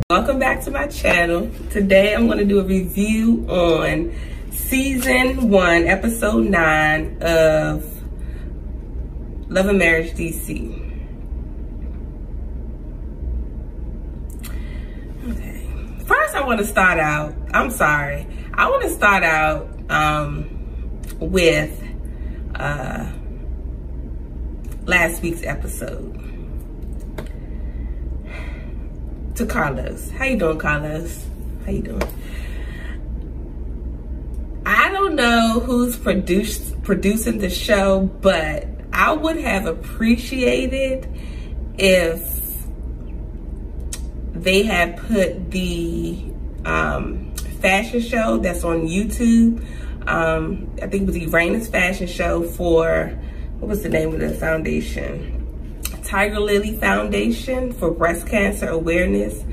Welcome back to my channel. Today I'm going to do a review on season 1, episode 9 of Love and Marriage DC. Okay. First I want to start out, I want to start out with last week's episode. To Carlos. How you doing, Carlos? How you doing? I don't know who's producing the show, but I would have appreciated if they had put the fashion show that's on YouTube. I think it was Erana's fashion show for, what was the name of the foundation? Tiger Lily Foundation for Breast Cancer Awareness.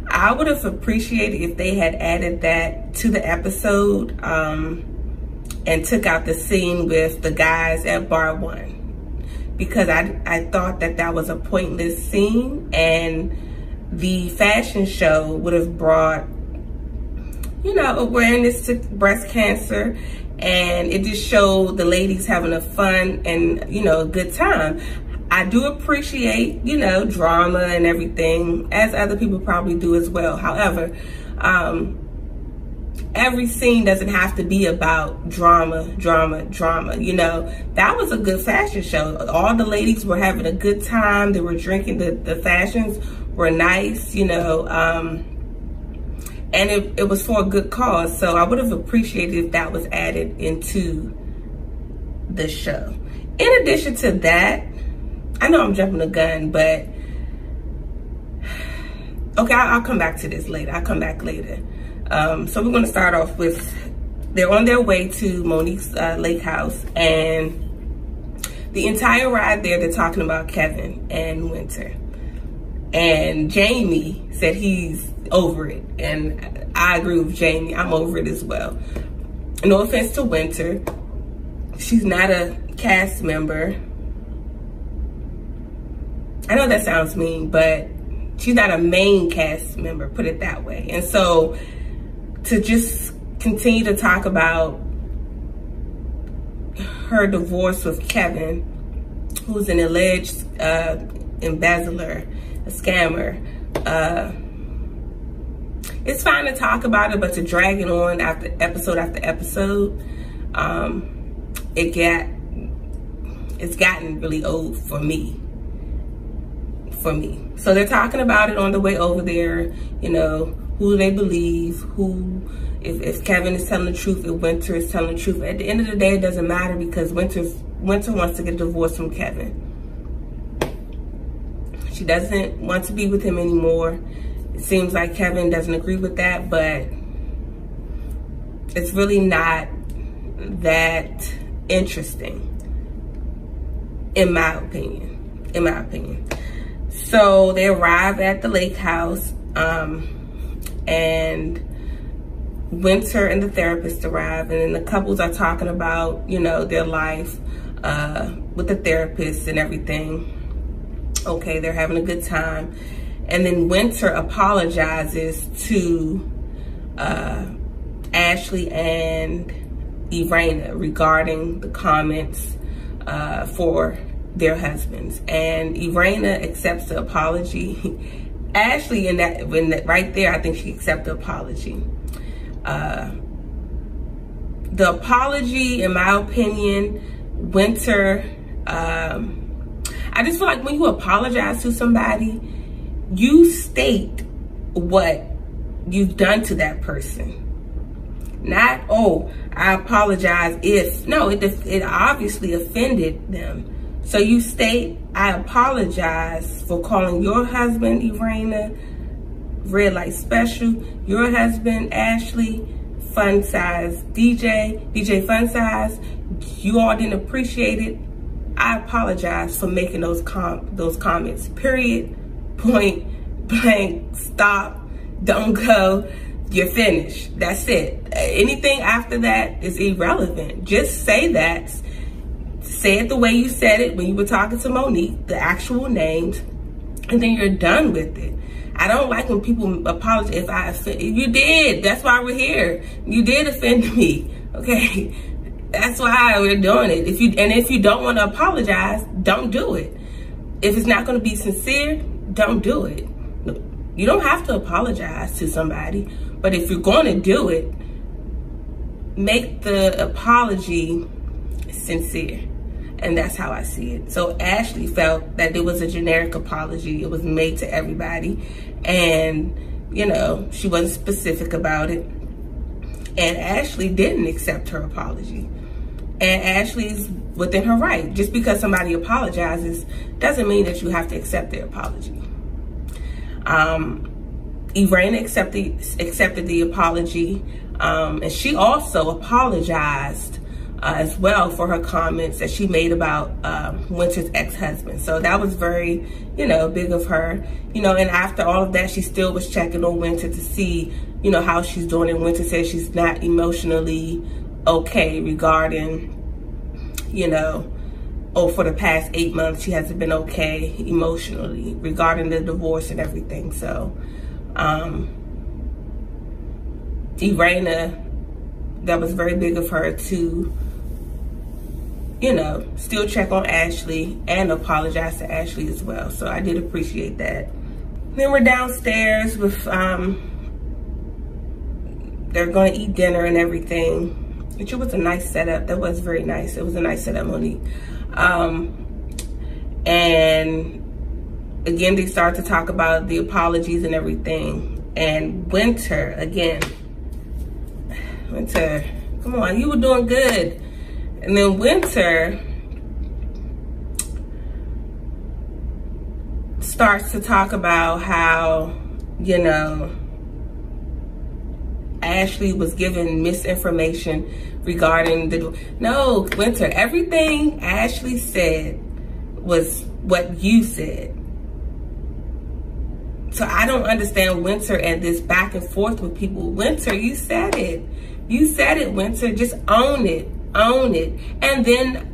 I would have appreciated if they had added that to the episode and took out the scene with the guys at Bar 1, because I thought that was a pointless scene, and the fashion show would have brought, you know, awareness to breast cancer, and it just showed the ladies having a fun and, you know, a good time. I do appreciate, you know, drama and everything, as other people probably do as well. However, every scene doesn't have to be about drama. You know, that was a good fashion show. All the ladies were having a good time. They were drinking. The fashions were nice, you know, and it was for a good cause. So I would have appreciated if that was added into the show. In addition to that, I know I'm jumping the gun, but okay, I'll come back to this later. I'll come back later. So we're gonna start off with, they're on their way to Monique's lake house, and the entire ride there, they're talking about Kevin and Winter. And Jamie said he's over it, and I agree with Jamie. I'm over it as well. No offense to Winter. She's not a cast member. I know that sounds mean, but she's not a main cast member, put it that way. And so to just continue to talk about her divorce with Kevin, who's an alleged embezzler, a scammer, it's fine to talk about it, but to drag it on after episode, it's gotten really old for me. So they're talking about it on the way over there, you know, who they believe, if Kevin is telling the truth, if Winter is telling the truth. At the end of the day, it doesn't matter, because Winter wants to get a divorce from Kevin. She doesn't want to be with him anymore. It seems like Kevin doesn't agree with that, but it's really not that interesting, in my opinion. So they arrive at the lake house, and Winter and the therapist arrive, and then the couples are talking about, you know, their life with the therapist and everything. Okay, they're having a good time. And then Winter apologizes to Ashley and Erana regarding the comments for their husbands, and Erana accepts the apology. Ashley, right there, I think she accepts the apology. The apology, in my opinion, Winter, I just feel like when you apologize to somebody, you state what you've done to that person. Not, oh, I apologize if, no, it obviously offended them. So you state, I apologize for calling your husband, Erana, Red Light Special, your husband, Ashley, Fun Size DJ Fun Size. You all didn't appreciate it. I apologize for making those comments, period, point blank, stop, don't go, you're finished. That's it. Anything after that is irrelevant. Just say that. Say it the way you said it when you were talking to Monique, the actual names, and then you're done with it. I don't like when people apologize if I offend you. Did. That's why we're here. You did offend me. Okay. That's why we're doing it. If you don't want to apologize, don't do it. If it's not going to be sincere, don't do it. You don't have to apologize to somebody, but if you're going to do it, make the apology sincere. And that's how I see it. So Ashley felt that it was a generic apology. It was made to everybody. And, you know, she wasn't specific about it. And Ashley didn't accept her apology. And Ashley's within her right. Just because somebody apologizes doesn't mean that you have to accept their apology. Erana accepted the apology. And she also apologized as well for her comments that she made about Winter's ex-husband. So that was very, you know, big of her. You know, and after all of that, she still was checking on Winter to see, you know, how she's doing. And Winter says she's not emotionally okay regarding, you know, for the past 8 months, she hasn't been okay emotionally regarding the divorce and everything. So, Erana, that was very big of her to, you know, still check on Ashley and apologize to Ashley as well. So I did appreciate that. Then we're downstairs with, they're going to eat dinner and everything, which it was a nice setup. That was very nice. It was a nice setup, Monique. And again, they start to talk about the apologies and everything. And Winter, again, Winter, come on, you were doing good. And then Winter starts to talk about how, you know, Ashley was given misinformation regarding no, Winter, everything Ashley said was what you said. So I don't understand Winter and this back and forth with people. Winter, you said it. You said it, Winter. Just own it. Own it. And then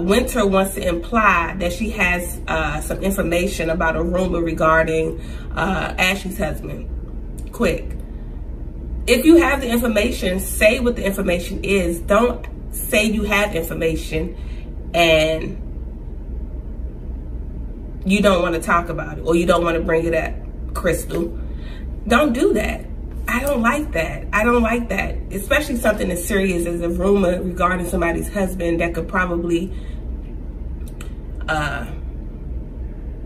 Winter wants to imply that she has some information about a rumor regarding Ashley's husband. Quick. If you have the information, say what the information is. Don't say you have information and you don't want to talk about it or you don't want to bring it up, Crystal. Don't do that. I don't like that. I don't like that. Especially something as serious as a rumor regarding somebody's husband that could probably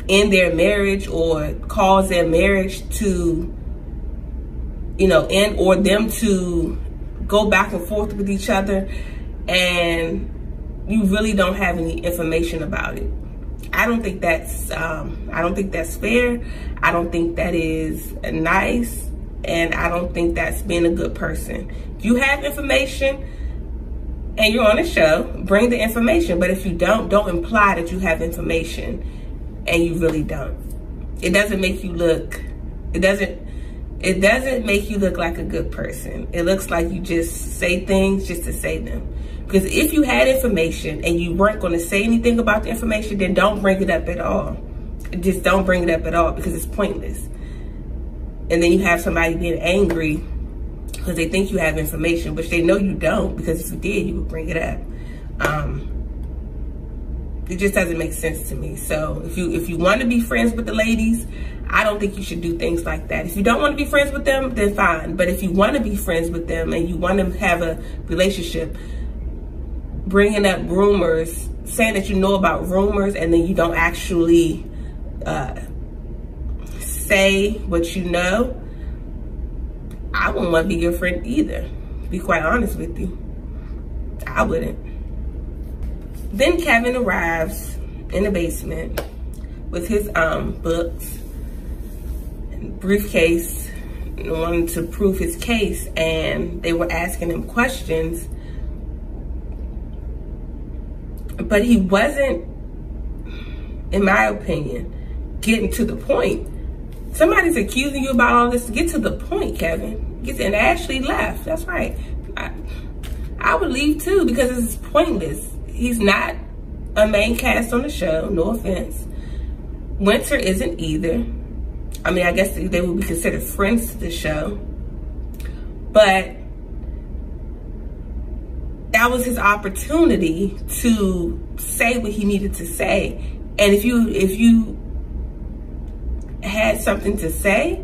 end their marriage or cause their marriage to, you know, end or them to go back and forth with each other, and you really don't have any information about it. I don't think that's fair. I don't think that is nice, and I don't think that's being a good person. If you have information and you're on a show, bring the information. But if you don't imply that you have information and you really don't. It doesn't make you look, it doesn't make you look like a good person. It looks like you just say things just to say them. Because if you had information and you weren't going to say anything about the information, then don't bring it up at all. Just don't bring it up at all, because it's pointless. And then you have somebody being angry because they think you have information, which they know you don't, because if you did, you would bring it up. It just doesn't make sense to me. So if you want to be friends with the ladies, I don't think you should do things like that. If you don't want to be friends with them, then fine. But if you want to be friends with them and you want to have a relationship, bringing up rumors, saying that you know about rumors, and then you don't actually say what you know, I wouldn't want to be your friend either, to be quite honest with you. I wouldn't. Then Kevin arrives in the basement with his books and briefcase, wanting to prove his case, and they were asking him questions, but he wasn't, in my opinion, getting to the point. Somebody's accusing you about all this. Get to the point, Kevin. And Ashley left. That's right. I would leave too, because it's pointless. He's not a main cast on the show, no offense. Winter isn't either. I mean, I guess they would be considered friends to the show. But that was his opportunity to say what he needed to say. And if you had something to say,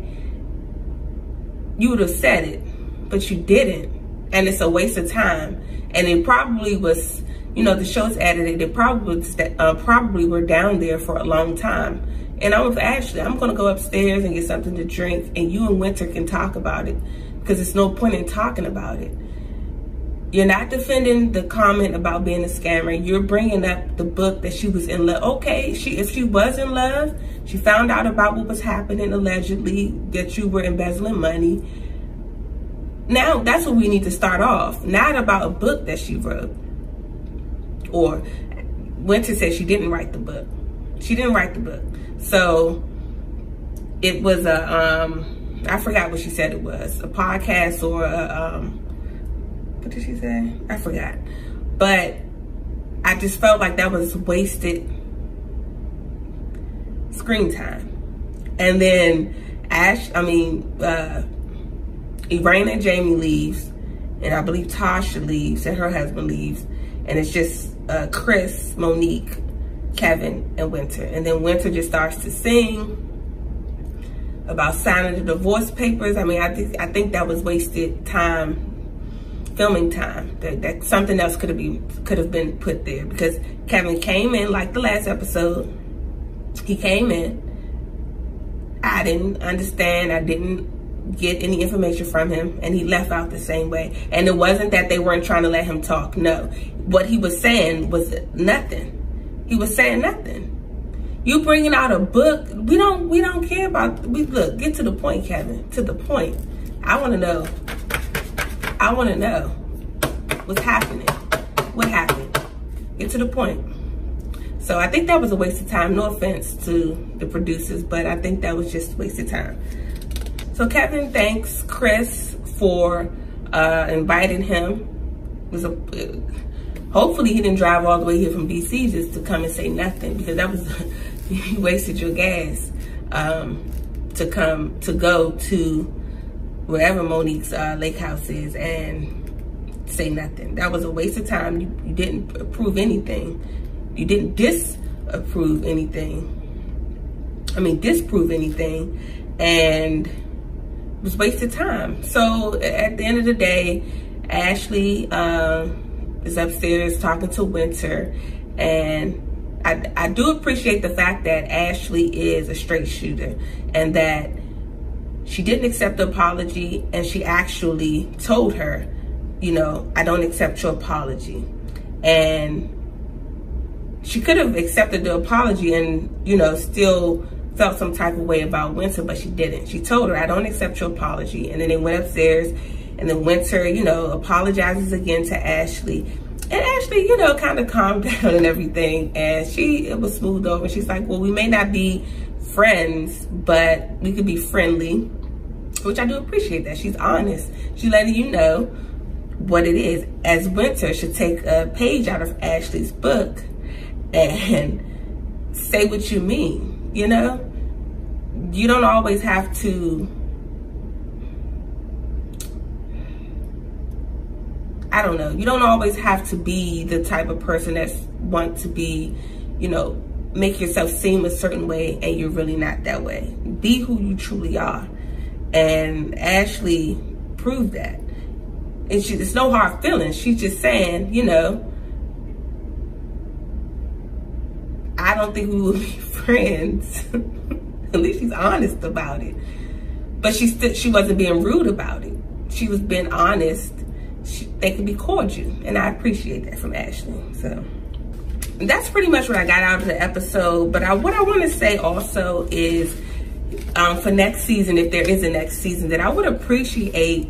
you would have said it, but you didn't. And it's a waste of time. And it probably was, you know, the show's edited. They probably were down there for a long time. And I'm with Ashley. I'm going to go upstairs and get something to drink, and you and Winter can talk about it, because there's no point in talking about it. You're not defending the comment about being a scammer. You're bringing up the book that she was in love. Okay, if she was in love, she found out about what was happening, allegedly, that you were embezzling money. Now, that's what we need to start off. Not about a book that she wrote. Or, Winter said she didn't write the book. She didn't write the book. So, it was I forgot what she said it was. A podcast or a, what did she say? I forgot. But I just felt like that was wasted screen time. And then Erana and Jamie leaves, and I believe Tasha leaves, and her husband leaves, and it's just Chris, Monique, Kevin, and Winter. And then Winter just starts to sing about signing the divorce papers. I mean, I think that was wasted time, filming time. That something else could have been put there, because Kevin came in like the last episode. He came in. I didn't understand. I didn't get any information from him, and he left out the same way. And it wasn't that they weren't trying to let him talk. No, what he was saying was nothing. He was saying nothing. You bringing out a book, we don't care about. Look, get to the point, Kevin. To the point. I want to know. I want to know what's happening. What happened? Get to the point. So I think that was a waste of time. No offense to the producers, but I think that was just a waste of time. So Kevin thanks Chris for inviting him. Hopefully he didn't drive all the way here from DC just to come and say nothing, because that was you wasted your gas to go to wherever Monique's lake house is and say nothing. That was a waste of time. You didn't approve anything. You didn't disprove anything, and it was wasted time. So at the end of the day, Ashley is upstairs talking to Winter, and I do appreciate the fact that Ashley is a straight shooter, and that she didn't accept the apology, and she actually told her, you know, I don't accept your apology. And she could have accepted the apology and, you know, still felt some type of way about Winter, but she didn't. She told her, I don't accept your apology. And then they went upstairs, and then Winter, you know, apologizes again to Ashley. And Ashley, you know, kind of calmed down and everything. And it was smoothed over. She's like, well, we may not be friends, but we could be friendly, which I do appreciate that. She's honest. She's letting you know what it is. As Winter should take a page out of Ashley's book and say what you mean, you know? You don't always have to, I don't know, you don't always have to be the type of person that want to be, you know, make yourself seem a certain way and you're really not that way. Be who you truly are. And Ashley proved that. And it's no hard feelings. She's just saying, you know, I don't think we will be friends. At least she's honest about it. But she wasn't being rude about it. She was being honest. They could be cordial, and I appreciate that from Ashley. So that's pretty much what I got out of the episode. But what I want to say also is, for next season, if there is a next season, that I would appreciate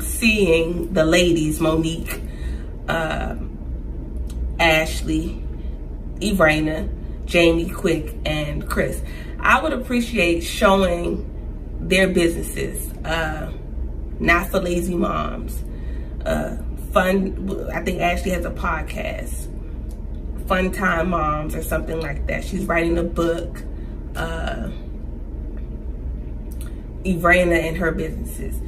seeing the ladies, Monique, Ashley, Erana, Jamie, Quick, and Chris. I would appreciate showing their businesses, not for lazy moms. Fun. I think Ashley has a podcast. Fun Time Moms or something like that. She's writing a book. Erana and her businesses.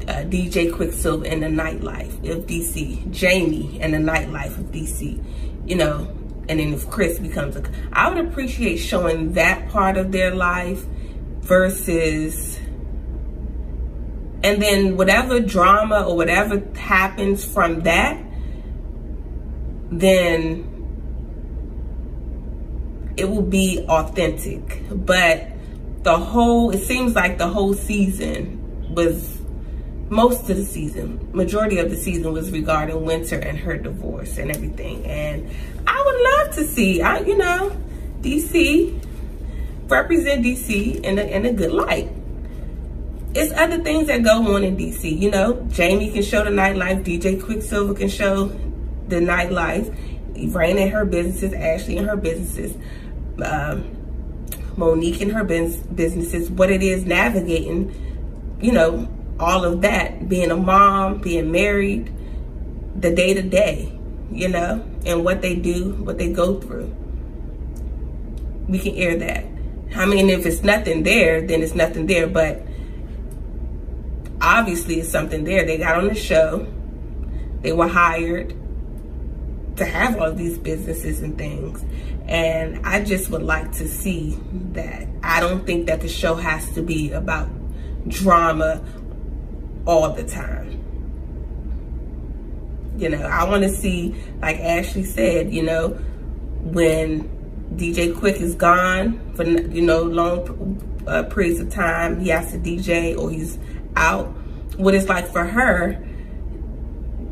DJ Quicksilver and the nightlife of DC. Jamie and the nightlife of DC. You know, and then if Chris becomes a... I would appreciate showing that part of their life versus... And then whatever drama or whatever happens from that, then it will be authentic. But the whole, it seems like the whole season was, most of the season, majority of the season was regarding Winter and her divorce and everything. And I would love to see, you know, DC, represent DC in a good light. It's other things that go on in DC, you know. Jamie can show the nightlife. DJ Quicksilver can show the nightlife. Erana and her businesses. Ashley and her businesses. Monique and her businesses. What it is navigating, you know, all of that. Being a mom, being married, the day-to-day, you know, and what they do, what they go through. We can air that. I mean, if it's nothing there, then it's nothing there, but obviously it's something there. They got on the show. They were hired to have all of these businesses and things. And I just would like to see that. I don't think that the show has to be about drama all the time. You know, I want to see, like Ashley said, you know, when DJ Quick is gone for, you know, long periods of time, he has to DJ or he's out, what it's like for her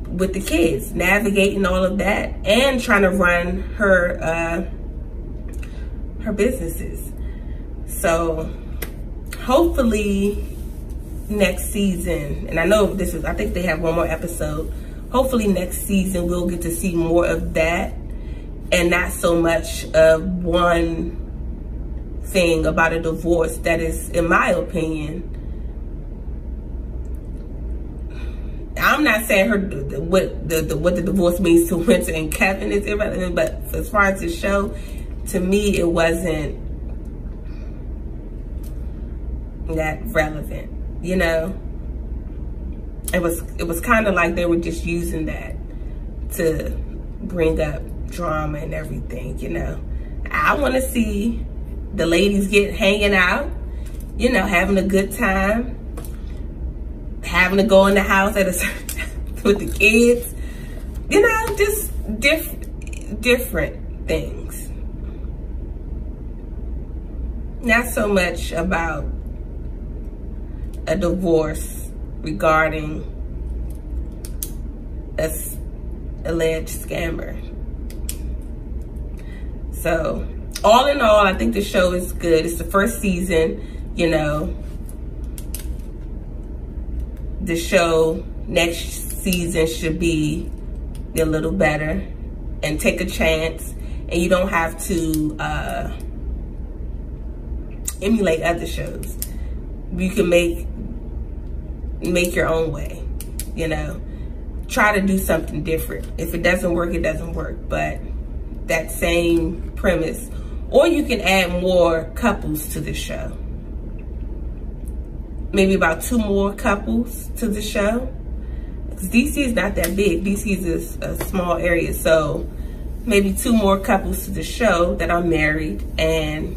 with the kids, navigating all of that and trying to run her her businesses. So hopefully next season, and I know this is, I think they have one more episode, hopefully next season we'll get to see more of that and not so much of one thing about a divorce that is, in my opinion, I'm not saying what the divorce means to Winter and Kevin is irrelevant, but as far as the show, to me, it wasn't that relevant. You know, it was kind of like they were just using that to bring up drama and everything. You know, I want to see the ladies hanging out, you know, having a good time. Having to go in the house at a certain time with the kids, you know, just different things. Not so much about a divorce regarding an alleged scammer. So, all in all, I think the show is good. It's the first season, you know. The show next season should be a little better and take a chance, and you don't have to emulate other shows. You can make your own way, you know. Try to do something different. If it doesn't work, it doesn't work, but that same premise. Or you can add more couples to the show. Maybe about 2 more couples to the show. Because DC is not that big. DC is a small area. So maybe 2 more couples to the show that are married, and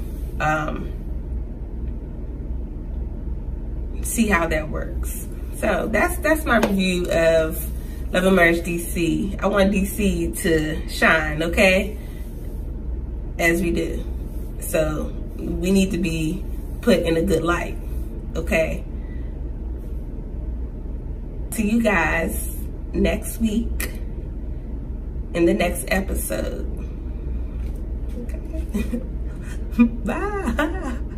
see how that works. So that's my review of Love and Marriage DC. I want DC to shine, okay? As we do. So we need to be put in a good light. Okay. See you guys next week in the next episode. Okay. Bye.